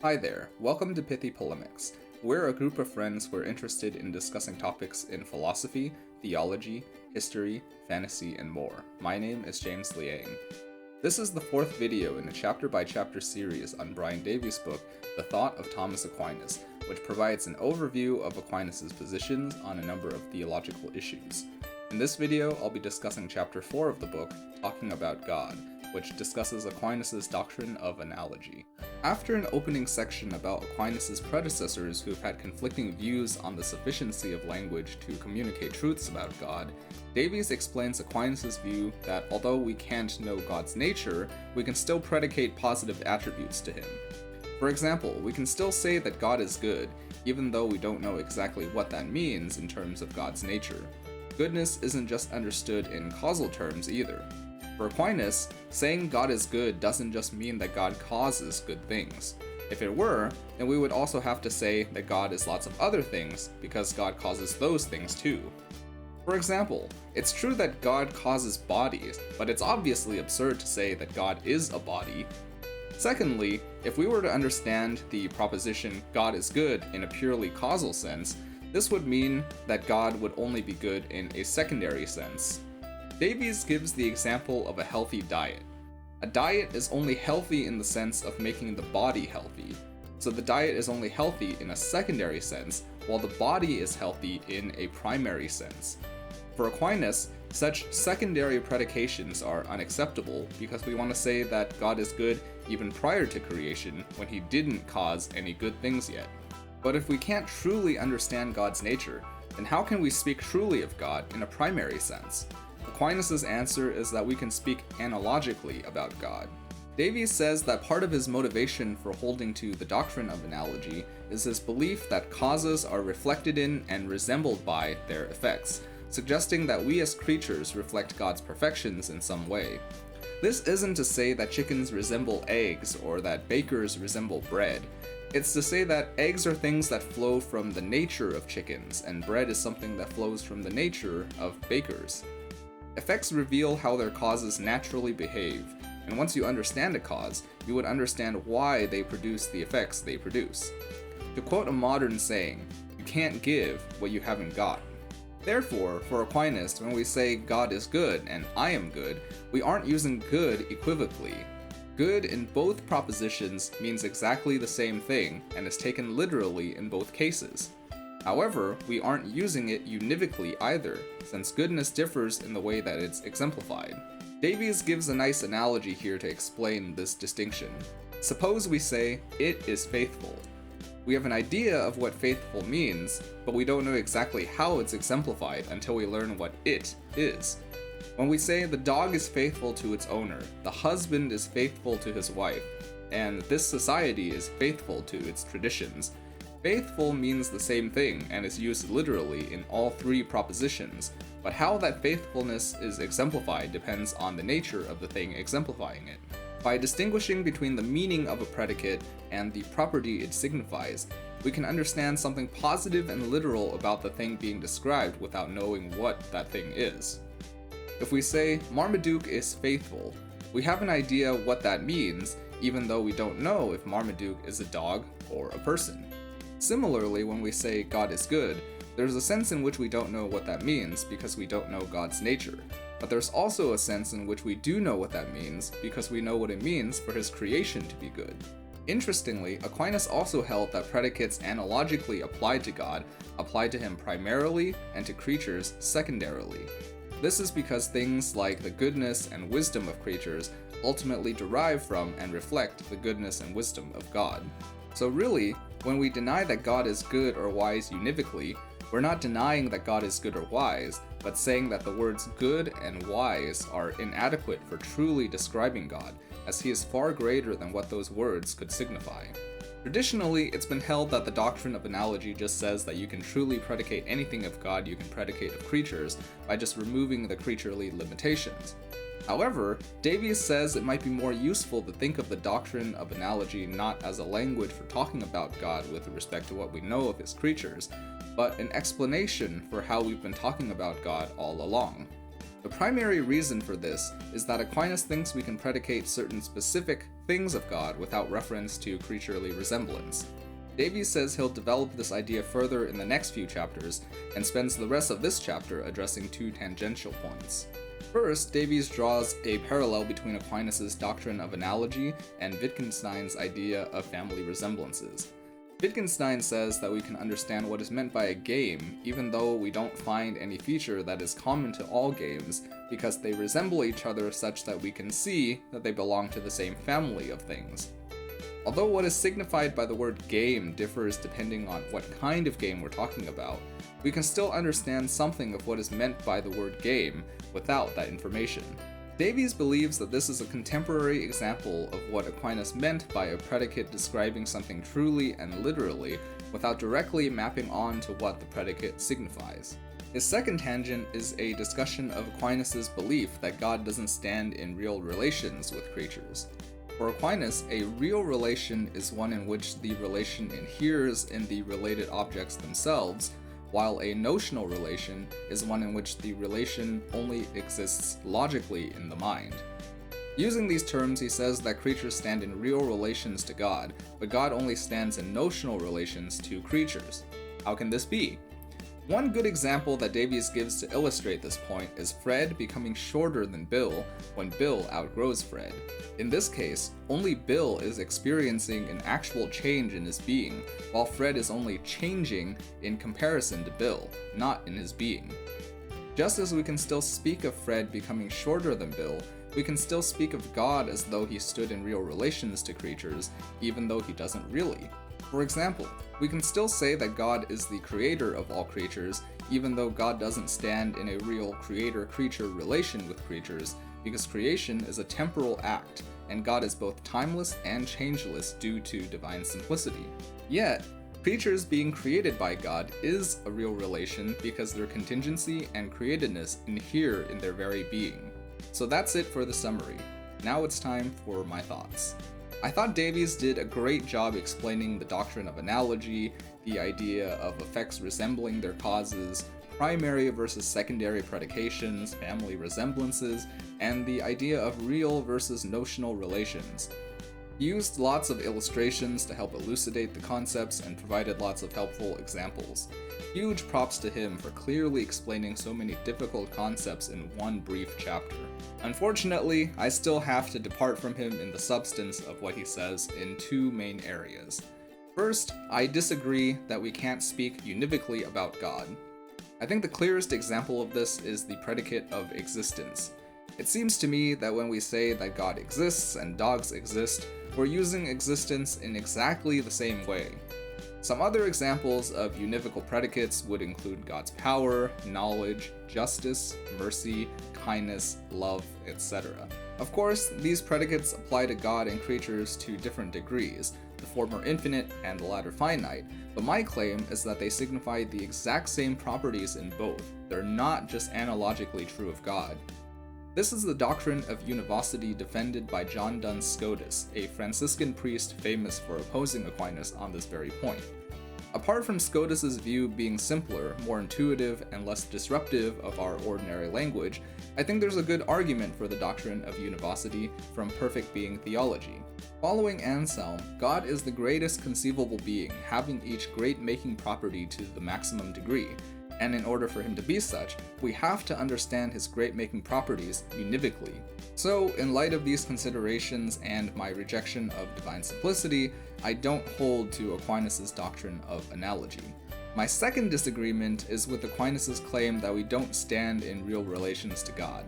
Hi there, welcome to Pithy Polemics. We're a group of friends who are interested in discussing topics in philosophy, theology, history, fantasy, and more. My name is James Liang. This is the fourth video in a chapter-by-chapter series on Brian Davies' book, The Thought of Thomas Aquinas, which provides an overview of Aquinas' positions on a number of theological issues. In this video, I'll be discussing chapter 4 of the book, Talking About God, which discusses Aquinas' doctrine of analogy. After an opening section about Aquinas' predecessors who've had conflicting views on the sufficiency of language to communicate truths about God, Davies explains Aquinas' view that although we can't know God's nature, we can still predicate positive attributes to him. For example, we can still say that God is good, even though we don't know exactly what that means in terms of God's nature. Goodness isn't just understood in causal terms either. For Aquinas, saying God is good doesn't just mean that God causes good things. If it were, then we would also have to say that God is lots of other things, because God causes those things too. For example, it's true that God causes bodies, but it's obviously absurd to say that God is a body. Secondly, if we were to understand the proposition God is good in a purely causal sense, this would mean that God would only be good in a secondary sense. Davies gives the example of a healthy diet. A diet is only healthy in the sense of making the body healthy, so the diet is only healthy in a secondary sense, while the body is healthy in a primary sense. For Aquinas, such secondary predications are unacceptable because we want to say that God is good even prior to creation, when he didn't cause any good things yet. But if we can't truly understand God's nature, then how can we speak truly of God in a primary sense? Aquinas' answer is that we can speak analogically about God. Davies says that part of his motivation for holding to the doctrine of analogy is his belief that causes are reflected in and resembled by their effects, suggesting that we as creatures reflect God's perfections in some way. This isn't to say that chickens resemble eggs or that bakers resemble bread. It's to say that eggs are things that flow from the nature of chickens, and bread is something that flows from the nature of bakers. Effects reveal how their causes naturally behave, and once you understand a cause, you would understand why they produce the effects they produce. To quote a modern saying, you can't give what you haven't got. Therefore, for Aquinas, when we say God is good and I am good, we aren't using good equivocally. Good in both propositions means exactly the same thing and is taken literally in both cases. However, we aren't using it univocally either, since goodness differs in the way that it's exemplified. Davies gives a nice analogy here to explain this distinction. Suppose we say, it is faithful. We have an idea of what faithful means, but we don't know exactly how it's exemplified until we learn what it is. When we say the dog is faithful to its owner, the husband is faithful to his wife, and this society is faithful to its traditions, faithful means the same thing and is used literally in all three propositions, but how that faithfulness is exemplified depends on the nature of the thing exemplifying it. By distinguishing between the meaning of a predicate and the property it signifies, we can understand something positive and literal about the thing being described without knowing what that thing is. If we say Marmaduke is faithful, we have an idea what that means, even though we don't know if Marmaduke is a dog or a person. Similarly, when we say God is good, there's a sense in which we don't know what that means because we don't know God's nature, but there's also a sense in which we do know what that means because we know what it means for his creation to be good. Interestingly, Aquinas also held that predicates analogically applied to God applied to him primarily and to creatures secondarily. This is because things like the goodness and wisdom of creatures ultimately derive from and reflect the goodness and wisdom of God. So really, when we deny that God is good or wise univocally, we're not denying that God is good or wise, but saying that the words good and wise are inadequate for truly describing God, as he is far greater than what those words could signify. Traditionally, it's been held that the doctrine of analogy just says that you can truly predicate anything of God you can predicate of creatures by just removing the creaturely limitations. However, Davies says it might be more useful to think of the doctrine of analogy not as a language for talking about God with respect to what we know of his creatures, but an explanation for how we've been talking about God all along. The primary reason for this is that Aquinas thinks we can predicate certain specific things of God without reference to creaturely resemblance. Davies says he'll develop this idea further in the next few chapters, and spends the rest of this chapter addressing two tangential points. First, Davies draws a parallel between Aquinas' doctrine of analogy and Wittgenstein's idea of family resemblances. Wittgenstein says that we can understand what is meant by a game even though we don't find any feature that is common to all games, because they resemble each other such that we can see that they belong to the same family of things. Although what is signified by the word game differs depending on what kind of game we're talking about, we can still understand something of what is meant by the word game without that information. Davies believes that this is a contemporary example of what Aquinas meant by a predicate describing something truly and literally without directly mapping on to what the predicate signifies. His second tangent is a discussion of Aquinas' belief that God doesn't stand in real relations with creatures. For Aquinas, a real relation is one in which the relation inheres in the related objects themselves, while a notional relation is one in which the relation only exists logically in the mind. Using these terms, he says that creatures stand in real relations to God, but God only stands in notional relations to creatures. How can this be? One good example that Davies gives to illustrate this point is Fred becoming shorter than Bill when Bill outgrows Fred. In this case, only Bill is experiencing an actual change in his being, while Fred is only changing in comparison to Bill, not in his being. Just as we can still speak of Fred becoming shorter than Bill, we can still speak of God as though he stood in real relations to creatures, even though he doesn't really. For example, we can still say that God is the creator of all creatures, even though God doesn't stand in a real creator-creature relation with creatures, because creation is a temporal act, and God is both timeless and changeless due to divine simplicity. Yet, creatures being created by God is a real relation because their contingency and createdness inhere in their very being. So that's it for the summary. Now it's time for my thoughts. I thought Davies did a great job explaining the doctrine of analogy, the idea of effects resembling their causes, primary versus secondary predications, family resemblances, and the idea of real versus notional relations. He used lots of illustrations to help elucidate the concepts and provided lots of helpful examples. Huge props to him for clearly explaining so many difficult concepts in one brief chapter. Unfortunately, I still have to depart from him in the substance of what he says in two main areas. First, I disagree that we can't speak univocally about God. I think the clearest example of this is the predicate of existence. It seems to me that when we say that God exists and dogs exist, we're using existence in exactly the same way. Some other examples of univocal predicates would include God's power, knowledge, justice, mercy, kindness, love, etc. Of course, these predicates apply to God and creatures to different degrees, the former infinite and the latter finite, but my claim is that they signify the exact same properties in both. They're not just analogically true of God. This is the doctrine of univocity defended by John Duns Scotus, a Franciscan priest famous for opposing Aquinas on this very point. Apart from Scotus's view being simpler, more intuitive, and less disruptive of our ordinary language, I think there's a good argument for the doctrine of univocity from perfect being theology. Following Anselm, God is the greatest conceivable being, having each great making property to the maximum degree, and in order for him to be such, we have to understand his great-making properties univocally. So, in light of these considerations and my rejection of divine simplicity, I don't hold to Aquinas' doctrine of analogy. My second disagreement is with Aquinas' claim that we don't stand in real relations to God.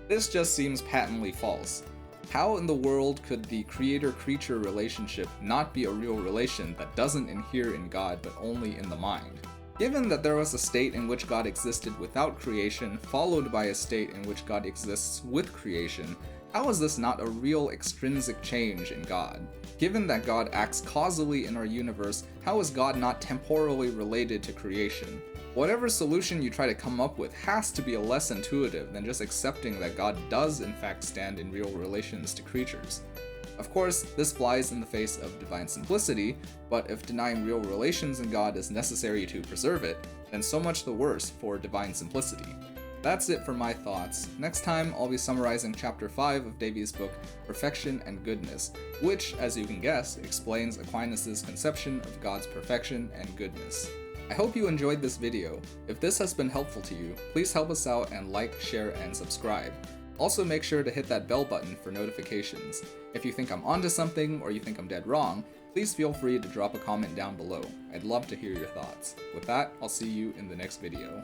This just seems patently false. How in the world could the creator-creature relationship not be a real relation that doesn't inhere in God but only in the mind? Given that there was a state in which God existed without creation, followed by a state in which God exists with creation, how is this not a real extrinsic change in God? Given that God acts causally in our universe, how is God not temporally related to creation? Whatever solution you try to come up with has to be less intuitive than just accepting that God does in fact stand in real relations to creatures. Of course, this flies in the face of divine simplicity, but if denying real relations in God is necessary to preserve it, then so much the worse for divine simplicity. That's it for my thoughts. Next time, I'll be summarizing Chapter 5 of Davies' book, Perfection and Goodness, which, as you can guess, explains Aquinas' conception of God's perfection and goodness. I hope you enjoyed this video. If this has been helpful to you, please help us out and like, share, and subscribe. Also make sure to hit that bell button for notifications. If you think I'm onto something or you think I'm dead wrong, please feel free to drop a comment down below. I'd love to hear your thoughts. With that, I'll see you in the next video.